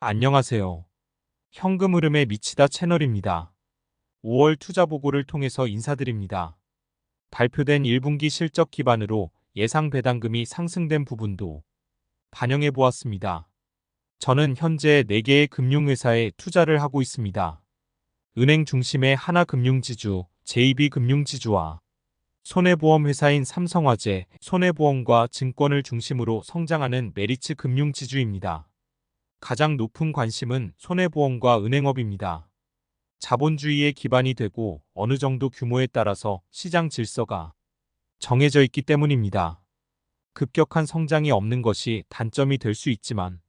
안녕하세요. 현금 흐름에 미치다 채널입니다. 5월 투자 보고를 통해서 인사드립니다. 발표된 1분기 실적 기반으로 예상 배당금이 상승된 부분도 반영해 보았습니다. 저는 현재 4개의 금융회사에 투자를 하고 있습니다. 은행 중심의 하나금융지주, JB금융지주와 손해보험회사인 삼성화재, 손해보험과 증권을 중심으로 성장하는 메리츠금융지주입니다. 가장 높은 관심은 손해보험과 은행업입니다. 자본주의의 기반이 되고 어느 정도 규모에 따라서 시장 질서가 정해져 있기 때문입니다. 급격한 성장이 없는 것이 단점이 될 수 있지만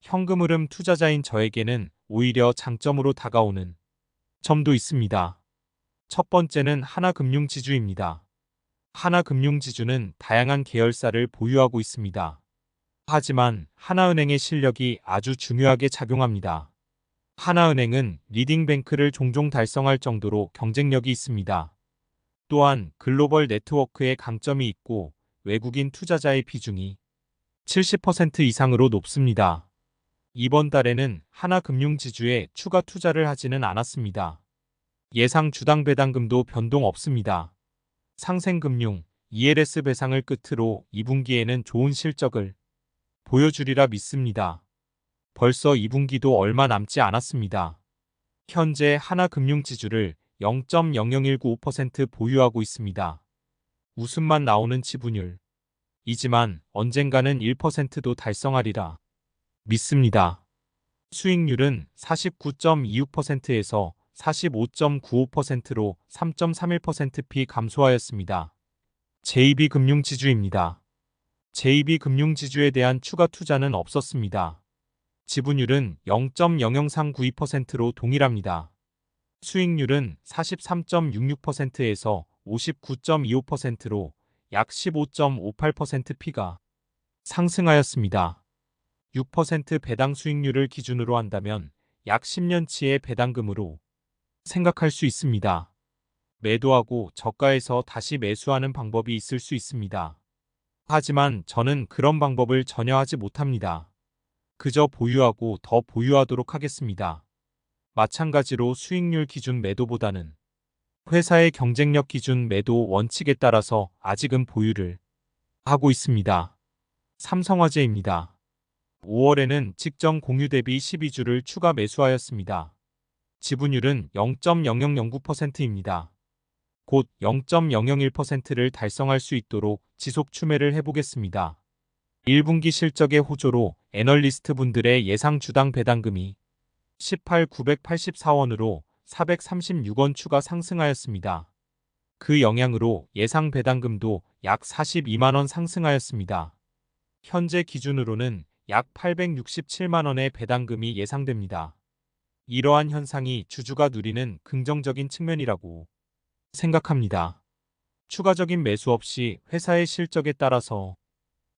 현금 흐름 투자자인 저에게는 오히려 장점으로 다가오는 점도 있습니다. 첫 번째는 하나금융지주입니다. 하나금융지주는 다양한 계열사를 보유하고 있습니다. 하지만 하나은행의 실력이 아주 중요하게 작용합니다. 하나은행은 리딩뱅크를 종종 달성할 정도로 경쟁력이 있습니다. 또한 글로벌 네트워크의 강점이 있고 외국인 투자자의 비중이 70% 이상으로 높습니다. 이번 달에는 하나금융지주에 추가 투자를 하지는 않았습니다. 예상 주당 배당금도 변동 없습니다. 상생금융, ELS 배상을 끝으로 2분기에는 좋은 실적을 보여주리라 믿습니다. 벌써 2분기도 얼마 남지 않았습니다. 현재 하나금융지주를 0.00195% 보유하고 있습니다. 웃음만 나오는 지분율. 이지만 언젠가는 1%도 달성하리라 믿습니다. 수익률은 49.26%에서 45.95%로 3.31%p 감소하였습니다. JB금융지주입니다. JB금융지주에 대한 추가 투자는 없었습니다. 지분율은 0.00392%로 동일합니다. 수익률은 43.66%에서 59.25%로 약 15.58%p가 상승하였습니다. 6% 배당 수익률을 기준으로 한다면 약 10년치의 배당금으로 생각할 수 있습니다. 매도하고 저가에서 다시 매수하는 방법이 있을 수 있습니다. 하지만 저는 그런 방법을 전혀 하지 못합니다. 그저 보유하고 더 보유하도록 하겠습니다. 마찬가지로 수익률 기준 매도보다는 회사의 경쟁력 기준 매도 원칙에 따라서 아직은 보유를 하고 있습니다. 삼성화재입니다. 5월에는 직전 공유 대비 12주를 추가 매수하였습니다. 지분율은 0.0009%입니다. 곧 0.001%를 달성할 수 있도록 지속 추매를 해보겠습니다. 1분기 실적의 호조로 애널리스트 분들의 예상 주당 배당금이 18,984원으로 436원 추가 상승하였습니다. 그 영향으로 예상 배당금도 약 42만원 상승하였습니다. 현재 기준으로는 약 867만원의 배당금이 예상됩니다. 이러한 현상이 주주가 누리는 긍정적인 측면이라고 생각합니다. 추가적인 매수 없이 회사의 실적에 따라서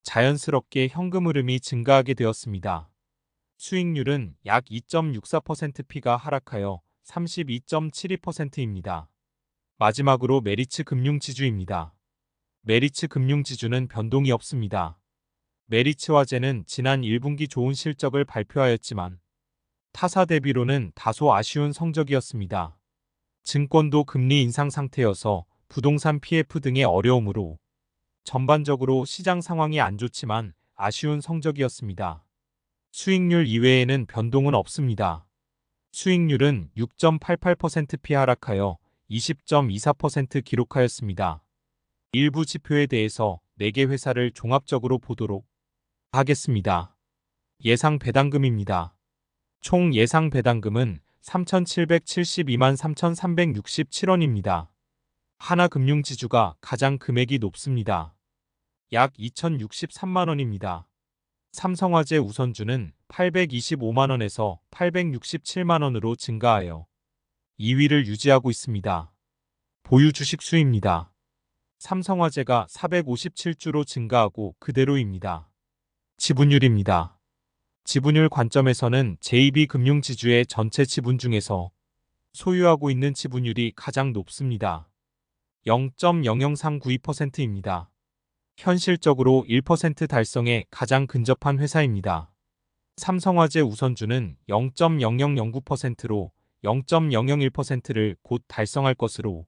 자연스럽게 현금 흐름이 증가하게 되었습니다. 수익률은 약 2.64%p가 하락하여 32.72%입니다. 마지막으로 메리츠 금융지주입니다. 메리츠 금융지주는 변동이 없습니다. 메리츠 화재는 지난 1분기 좋은 실적을 발표하였지만 타사 대비로는 다소 아쉬운 성적이었습니다. 증권도 금리 인상 상태여서 부동산 PF 등의 어려움으로 전반적으로 시장 상황이 안 좋지만 아쉬운 성적이었습니다. 수익률 이외에는 변동은 없습니다. 수익률은 6.88%p 하락하여 20.24% 기록하였습니다. 일부 지표에 대해서 4개 회사를 종합적으로 보도록 하겠습니다. 예상 배당금입니다. 총 예상 배당금은 3,772만 3,367원입니다. 하나금융지주가 가장 금액이 높습니다. 약 2,063만원입니다. 삼성화재 우선주는 825만원에서 867만원으로 증가하여 2위를 유지하고 있습니다. 보유 주식 수입니다. 삼성화재가 457주로 증가하고 그대로입니다. 지분율입니다. 지분율 관점에서는 JB금융지주의 전체 지분 중에서 소유하고 있는 지분율이 가장 높습니다. 0.00392%입니다. 현실적으로 1% 달성에 가장 근접한 회사입니다. 삼성화재 우선주는 0.0009%로 0.001%를 곧 달성할 것으로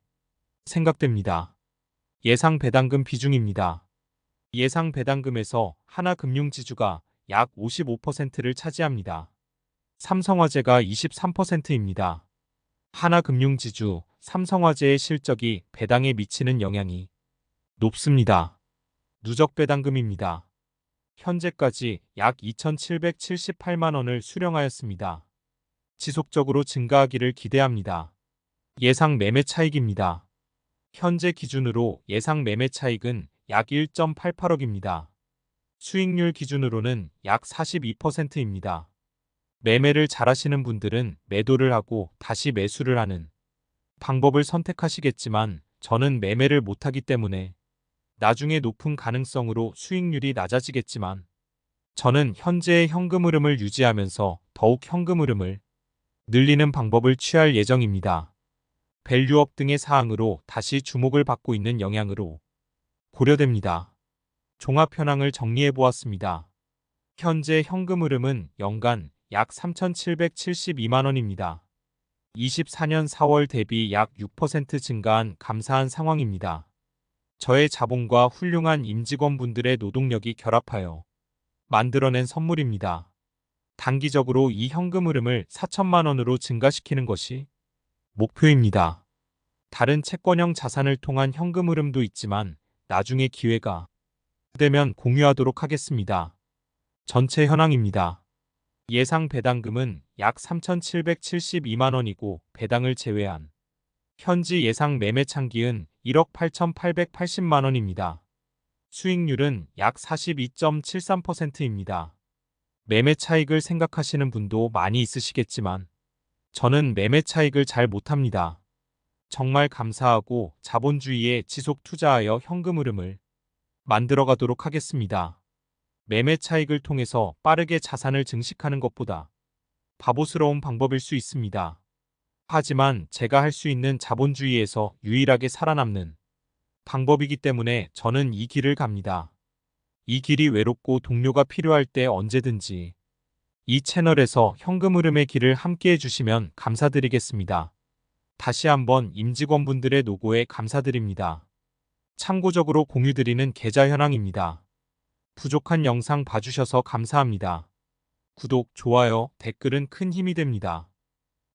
생각됩니다. 예상 배당금 비중입니다. 예상 배당금에서 하나금융지주가 약 55%를 차지합니다. 삼성화재가 23%입니다. 하나금융지주, 삼성화재의 실적이 배당에 미치는 영향이 높습니다. 누적 배당금입니다. 현재까지 약 2,778만 원을 수령하였습니다. 지속적으로 증가하기를 기대합니다. 예상 매매 차익입니다. 현재 기준으로 예상 매매 차익은 약 1.88억입니다. 수익률 기준으로는 약 42%입니다. 매매를 잘하시는 분들은 매도를 하고 다시 매수를 하는 방법을 선택하시겠지만 저는 매매를 못하기 때문에 나중에 높은 가능성으로 수익률이 낮아지겠지만 저는 현재의 현금 흐름을 유지하면서 더욱 현금 흐름을 늘리는 방법을 취할 예정입니다. 밸류업 등의 사항으로 다시 주목을 받고 있는 영향으로 고려됩니다. 종합 현황을 정리해 보았습니다. 현재 현금 흐름은 연간 약 3,772만 원입니다. 24년 4월 대비 약 6% 증가한 감사한 상황입니다. 저의 자본과 훌륭한 임직원분들의 노동력이 결합하여 만들어낸 선물입니다. 단기적으로 이 현금 흐름을 4천만 원으로 증가시키는 것이 목표입니다. 다른 채권형 자산을 통한 현금 흐름도 있지만 나중에 기회가 되면 공유하도록 하겠습니다. 전체 현황입니다. 예상 배당금은 약 3,772만 원이고 배당을 제외한 현지 예상 매매 창기은 1억 8,880만 원입니다. 수익률은 약 42.73%입니다. 매매 차익을 생각하시는 분도 많이 있으시겠지만 저는 매매 차익을 잘 못합니다. 정말 감사하고 자본주의에 지속 투자하여 현금 흐름을 만들어가도록 하겠습니다. 매매 차익을 통해서 빠르게 자산을 증식하는 것보다 바보스러운 방법일 수 있습니다. 하지만 제가 할 수 있는 자본주의에서 유일하게 살아남는 방법이기 때문에 저는 이 길을 갑니다. 이 길이 외롭고 동료가 필요할 때 언제든지 이 채널에서 현금 흐름의 길을 함께 해주시면 감사드리겠습니다. 다시 한번 임직원분들의 노고에 감사드립니다. 참고적으로 공유드리는 계좌 현황입니다. 부족한 영상 봐주셔서 감사합니다. 구독, 좋아요, 댓글은 큰 힘이 됩니다.